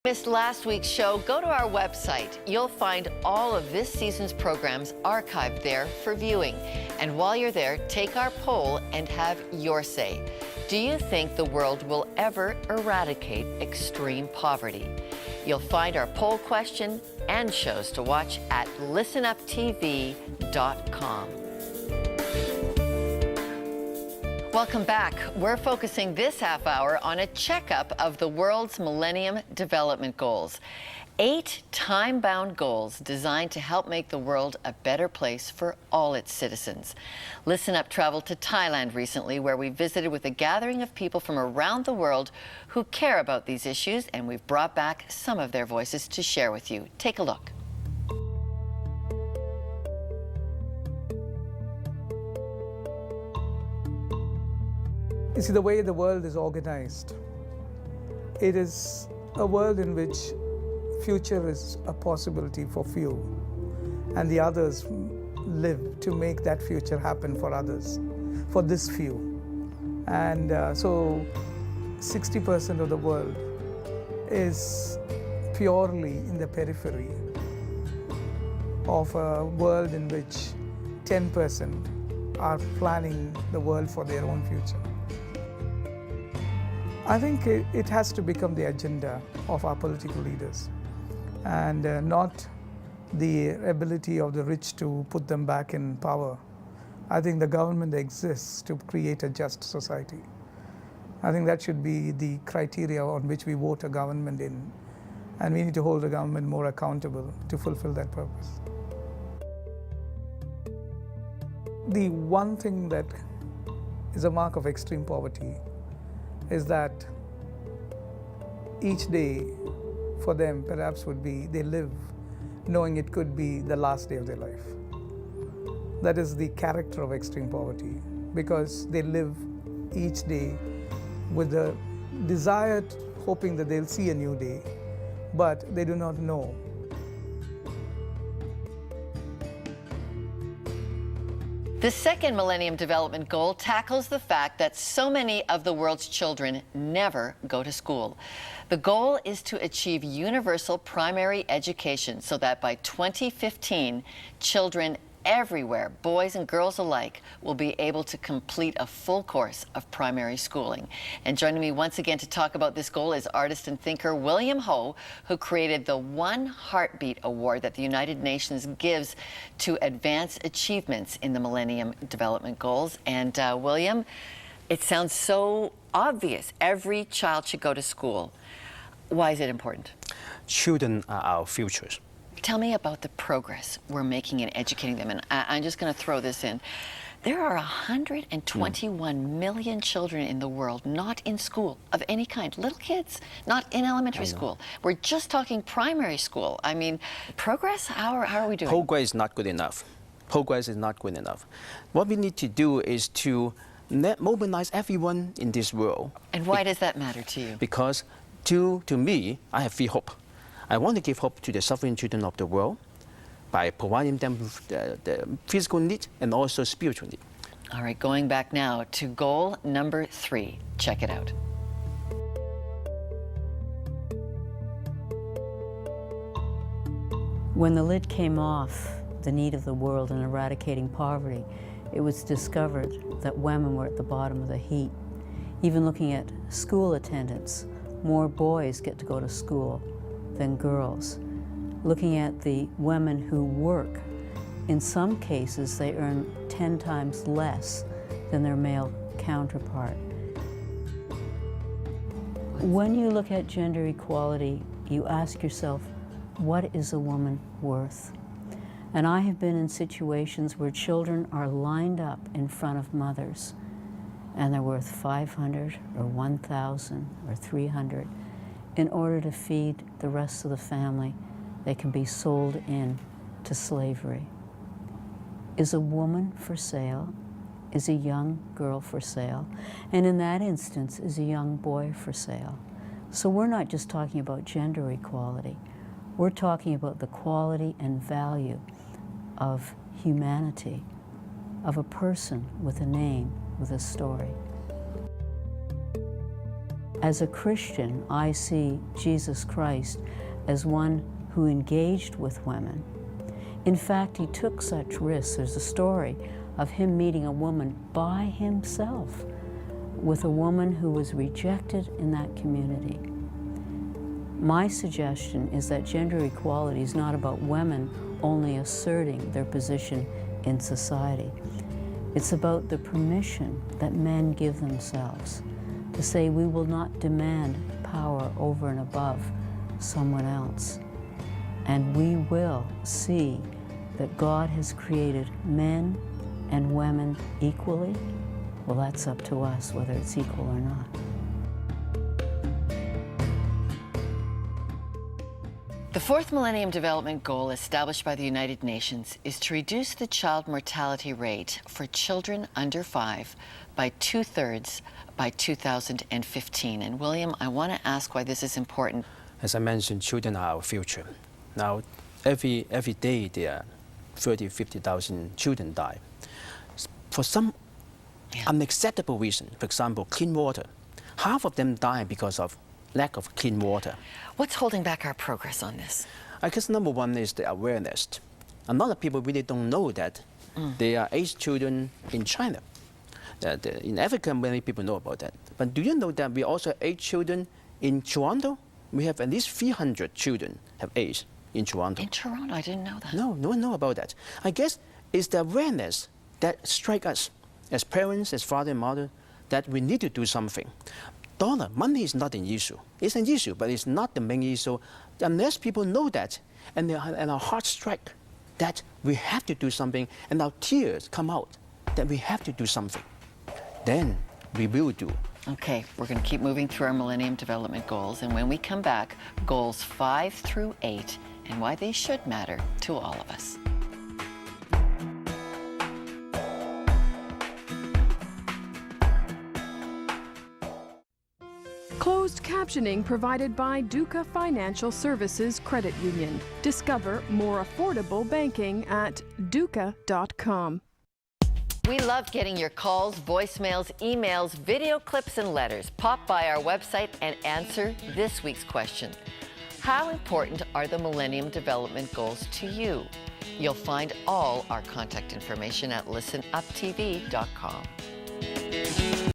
Missed last week's show, go to our website. You'll find all of this season's programs archived there for viewing. And while you're there, take our poll and have your say. Do you think the world will ever eradicate extreme poverty? You'll find our poll question and shows to watch at listenuptv.com. Welcome back. We're focusing this half hour on a checkup of the world's Millennium Development Goals. 8 time-bound goals designed to help make the world a better place for all its citizens. Listen Up traveled to Thailand recently, where we visited with a gathering of people from around the world who care about these issues, and we've brought back some of their voices to share with you. Take a look. You see, the way the world is organized, it is a world in which future is a possibility for few, and the others live to make that future happen for others, for this few. And so 60% of the world is purely in the periphery of a world in which 10% are planning the world for their own future. I think it has to become the agenda of our political leaders, and not the ability of the rich to put them back in power. I think the government exists to create a just society. I think that should be the criteria on which we vote a government in, and we need to hold the government more accountable to fulfill that purpose. The one thing that is a mark of extreme poverty is that each day for them perhaps would be they live knowing it could be the last day of their life. That is the character of extreme poverty, because they live each day with the desire, hoping that they'll see a new day, but they do not know. The second Millennium Development Goal tackles the fact that so many of the world's children never go to school. The goal is to achieve universal primary education so that by 2015, children everywhere, boys and girls alike, will be able to complete a full course of primary schooling. And joining me once again to talk about this goal is artist and thinker William Ho, who created the One Heartbeat Award that the United Nations gives to advance achievements in the Millennium Development Goals. And William, it sounds so obvious. Every child should go to school. Why is it important? Children are our futures. Tell me about the progress we're making in educating them. And I'm just going to throw this in. There are 121 million children in the world not in school of any kind. Little kids, not in elementary school. We're just talking primary school. I mean, progress, how are we doing? Progress is not good enough. Progress is not good enough. What we need to do is to mobilize everyone in this world. And why does that matter to you? Because to me, I have 3 hope. I want to give hope to the suffering children of the world by providing them with the physical need and also spiritual need. All right, going back now to goal number 3. Check it out. When the lid came off the need of the world in eradicating poverty, it was discovered that women were at the bottom of the heap. Even looking at school attendance, more boys get to go to school than girls. Looking at the women who work, in some cases they earn 10 times less than their male counterpart. When you look at gender equality, you ask yourself, what is a woman worth? And I have been in situations where children are lined up in front of mothers, and they're worth 500 or 1,000 or 300. In order to feed the rest of the family, they can be sold in to slavery. Is a woman for sale? Is a young girl for sale? And in that instance, is a young boy for sale? So we're not just talking about gender equality. We're talking about the quality and value of humanity, of a person with a name, with a story. As a Christian, I see Jesus Christ as one who engaged with women. In fact, he took such risks. There's a story of him meeting a woman by himself, with a woman who was rejected in that community. My suggestion is that gender equality is not about women only asserting their position in society. It's about the permission that men give themselves to say we will not demand power over and above someone else. And we will see that God has created men and women equally. Well, that's up to us whether it's equal or not. The fourth Millennium Development Goal established by the United Nations is to reduce the child mortality rate for children under 5 by 2/3 by 2015. And William, I want to ask why this is important. As I mentioned, children are our future. Now, every day there are 30, 50,000 children die. For some unacceptable reason, for example, clean water, half of them die because of lack of clean water. What's holding back our progress on this? I guess number one is the awareness. A lot of people really don't know that there are 8 children in China. In Africa, many people know about that. But do you know that we also have 8 children in Toronto? We have at least 300 children have AIDS in Toronto. In Toronto, I didn't know that. No one knows about that. I guess it's the awareness that strikes us as parents, as father and mother, that we need to do something. Money is not an issue. It's an issue, but it's not the main issue. Unless people know that, and our hearts strike that we have to do something, and our tears come out that we have to do something, then we will do. Okay, we're going to keep moving through our Millennium Development Goals, and when we come back, goals 5 through 8, and why they should matter to all of us. Closed captioning provided by Duca Financial Services Credit Union. Discover more affordable banking at duca.com. We love getting your calls, voicemails, emails, video clips, and letters. Pop by our website and answer this week's question. How important are the Millennium Development Goals to you? You'll find all our contact information at listenuptv.com.